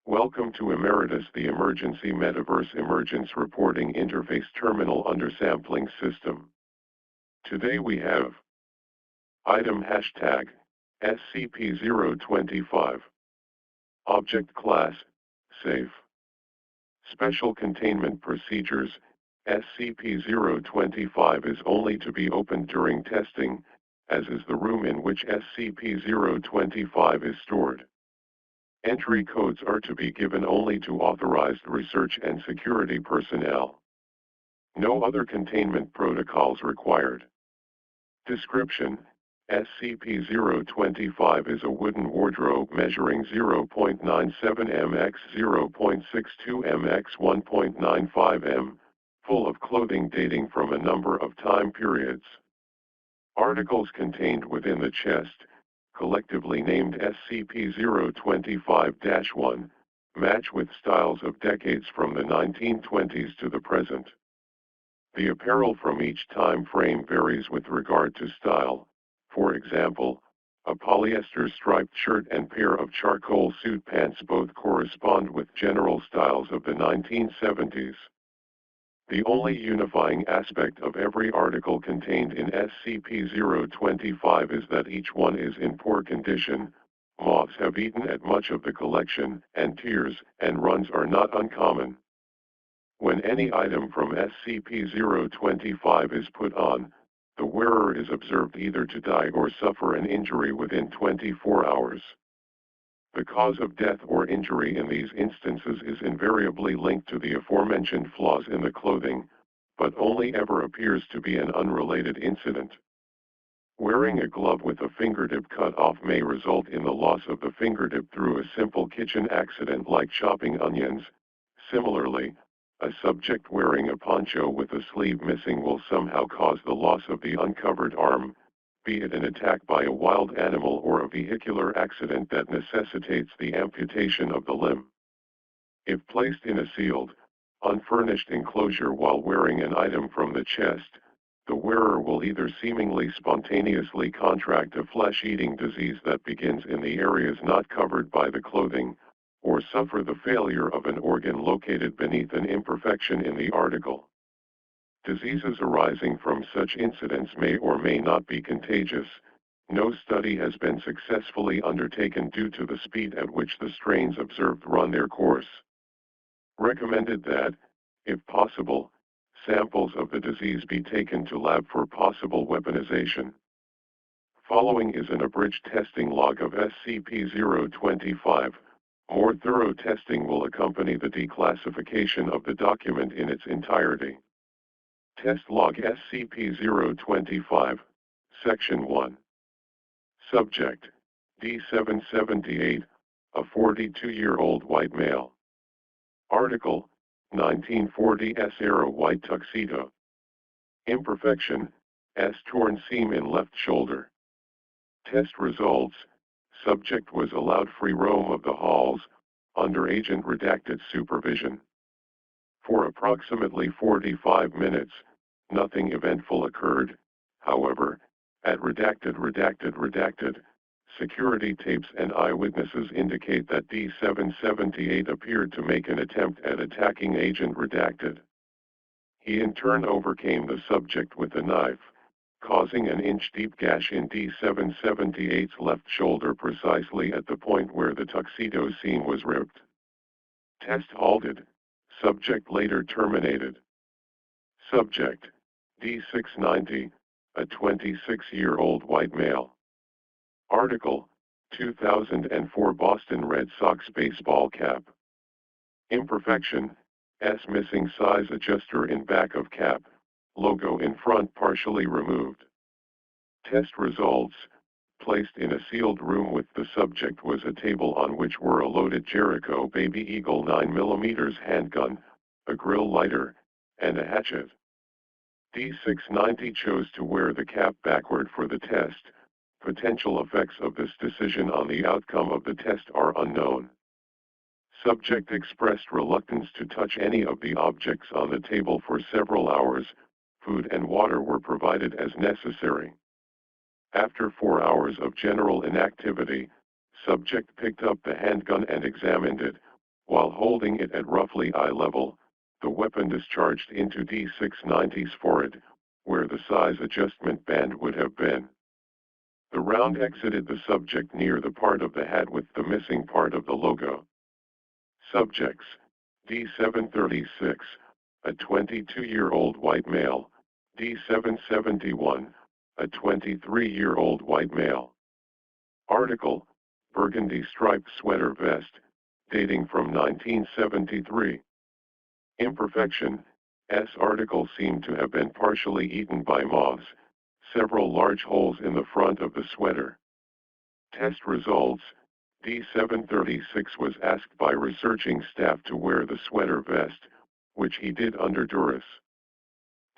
Welcome to Emeritus, the Emergency Metaverse Emergence Reporting Interface Terminal Undersampling System. Today we have item hashtag SCP-025, object class safe, special containment procedures. SCP-025 is only to be opened during testing, as is the room in which SCP-025 is stored. Entry codes are to be given only to authorized research and security personnel. No other containment protocols required. Description: SCP-025 is a wooden wardrobe measuring 0.97 m x 0.62 m x 1.95 m, full of clothing dating from a number of time periods. Articles contained within the chest, collectively named SCP-025-1, match with styles of decades from the 1920s to the present. The apparel from each time frame varies with regard to style. For example, a polyester striped shirt and pair of charcoal suit pants both correspond with general styles of the 1970s. The only unifying aspect of every article contained in SCP-025 is that each one is in poor condition. Moths have eaten at much of the collection, and tears and runs are not uncommon. When any item from SCP-025 is put on, the wearer is observed either to die or suffer an injury within 24 hours. The cause of death or injury in these instances is invariably linked to the aforementioned flaws in the clothing, but only ever appears to be an unrelated incident. Wearing a glove with a fingertip cut off may result in the loss of the fingertip through a simple kitchen accident like chopping onions. Similarly, a subject wearing a poncho with a sleeve missing will somehow cause the loss of the uncovered arm, be it an attack by a wild animal or a vehicular accident that necessitates the amputation of the limb. If placed in a sealed, unfurnished enclosure while wearing an item from the chest, the wearer will either seemingly spontaneously contract a flesh-eating disease that begins in the areas not covered by the clothing, or suffer the failure of an organ located beneath an imperfection in the article. Diseases arising from such incidents may or may not be contagious. No study has been successfully undertaken due to the speed at which the strains observed run their course. Recommended that, if possible, samples of the disease be taken to lab for possible weaponization. Following is an abridged testing log of SCP-025. More thorough testing will accompany the declassification of the document in its entirety. Test log SCP-025, Section 1. Subject: D778, a 42-year-old white male. Article: 1940 S-era white tuxedo. Imperfection: S torn seam in left shoulder. Test results: subject was allowed free roam of the halls, under agent redacted supervision. For approximately 45 minutes, nothing eventful occurred. However, at redacted, security tapes and eyewitnesses indicate that D778 appeared to make an attempt at attacking agent redacted. He in turn overcame the subject with a knife, causing an inch-deep gash in D778's left shoulder precisely at the point where the tuxedo seam was ripped. Test halted. Subject later terminated. Subject: D690, a 26-year-old white male. Article: 2004 Boston Red Sox baseball cap. Imperfection: S missing size adjuster in back of cap, logo in front partially removed. Test results: placed in a sealed room with the subject was a table on which were a loaded Jericho Baby Eagle 9mm handgun, a grill lighter, and a hatchet. D690 chose to wear the cap backward for the test. Potential effects of this decision on the outcome of the test are unknown. Subject expressed reluctance to touch any of the objects on the table for several hours. Food and water were provided as necessary. After 4 hours of general inactivity, subject picked up the handgun and examined it, While holding it at roughly eye level, the weapon discharged into D690's forehead, where the size adjustment band would have been. The round exited the subject near the part of the head with the missing part of the logo. Subjects: D736, a 22-year-old white male; D771, a 23-year-old white male. Article: Burgundy striped sweater vest, dating from 1973. Imperfection: S article seemed to have been partially eaten by moths, several large holes in the front of the sweater. Test results: D736 was asked by researching staff to wear the sweater vest, which he did under duress.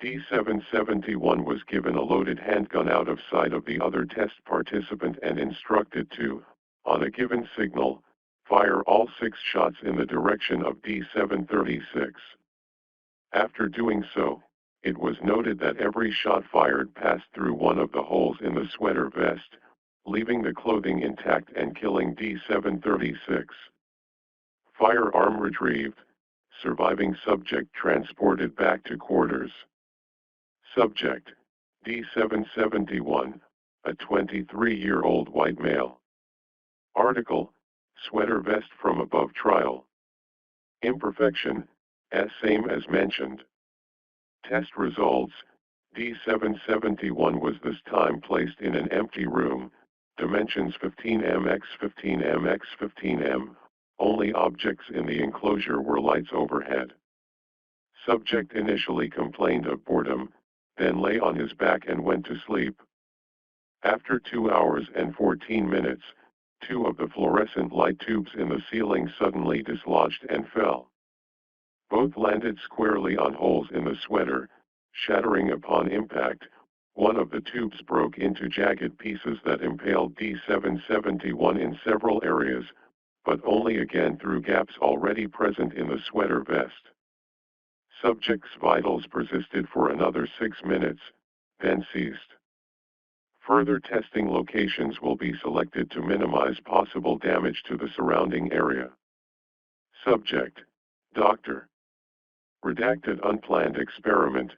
D771 was given a loaded handgun out of sight of the other test participant and instructed to, on a given signal, fire all 6 shots in the direction of D736. After doing so, it was noted that every shot fired passed through one of the holes in the sweater vest, leaving the clothing intact and killing D736. Firearm retrieved. Surviving subject transported back to quarters. Subject: D771, a 23-year-old white male. Article: Sweater vest from above trial. Imperfection: as same as mentioned. Test results: D771 was this time placed in an empty room, dimensions 15m x 15m x 15m, only objects in the enclosure were lights overhead. Subject initially complained of boredom, then lay on his back and went to sleep. After 2 hours and 14 minutes, 2 of the fluorescent light tubes in the ceiling suddenly dislodged and fell. Both landed squarely on holes in the sweater, shattering upon impact. One of the tubes broke into jagged pieces that impaled D771 in several areas, but only again through gaps already present in the sweater vest. Subject's vitals persisted for another 6 minutes, then ceased. Further testing locations will be selected to minimize possible damage to the surrounding area. Subject: Dr. Redacted unplanned experiment.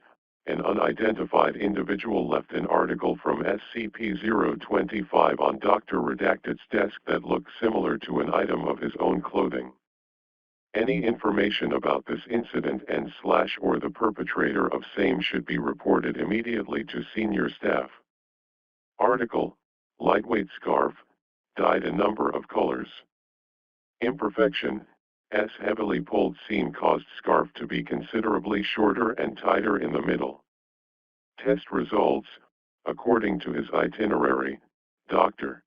An unidentified individual left an article from SCP-025 on Dr. Redacted's desk that looked similar to an item of his own clothing. Any information about this incident and/or the perpetrator of same should be reported immediately to senior staff. Article: Lightweight scarf, dyed a number of colors. Imperfection: S heavily pulled seam caused scarf to be considerably shorter and tighter in the middle. Test results: according to his itinerary, Dr.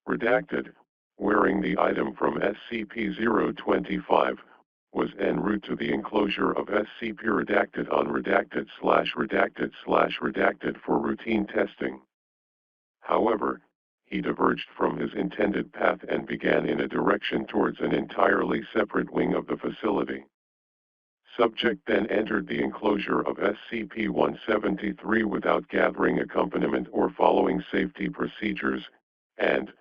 Redacted, wearing the item from SCP-025, was en route to the enclosure of SCP-redacted unredacted/redacted/redacted for routine testing. However, he diverged from his intended path and began in a direction towards an entirely separate wing of the facility. Subject then entered the enclosure of SCP-173 without gathering accompaniment or following safety procedures, and,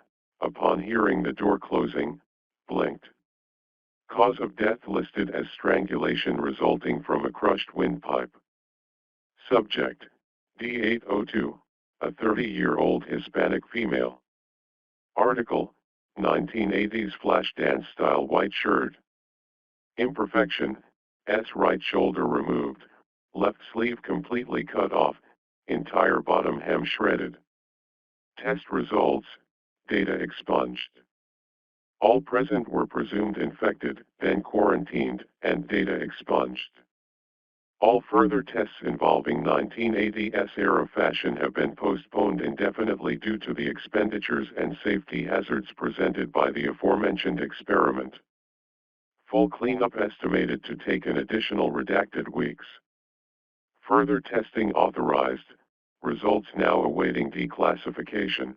upon hearing the door closing, blinked. Cause of death listed as strangulation resulting from a crushed windpipe. Subject: D802, a 30-year-old Hispanic female. Article: 1980s flash dance style white shirt. Imperfection: S right shoulder removed, left sleeve completely cut off, entire bottom hem shredded. Test results: data expunged. All present were presumed infected, then quarantined, and data expunged. All further tests involving 1980s era fashion have been postponed indefinitely due to the expenditures and safety hazards presented by the aforementioned experiment. Full cleanup estimated to take an additional redacted weeks. Further testing authorized, results now awaiting declassification.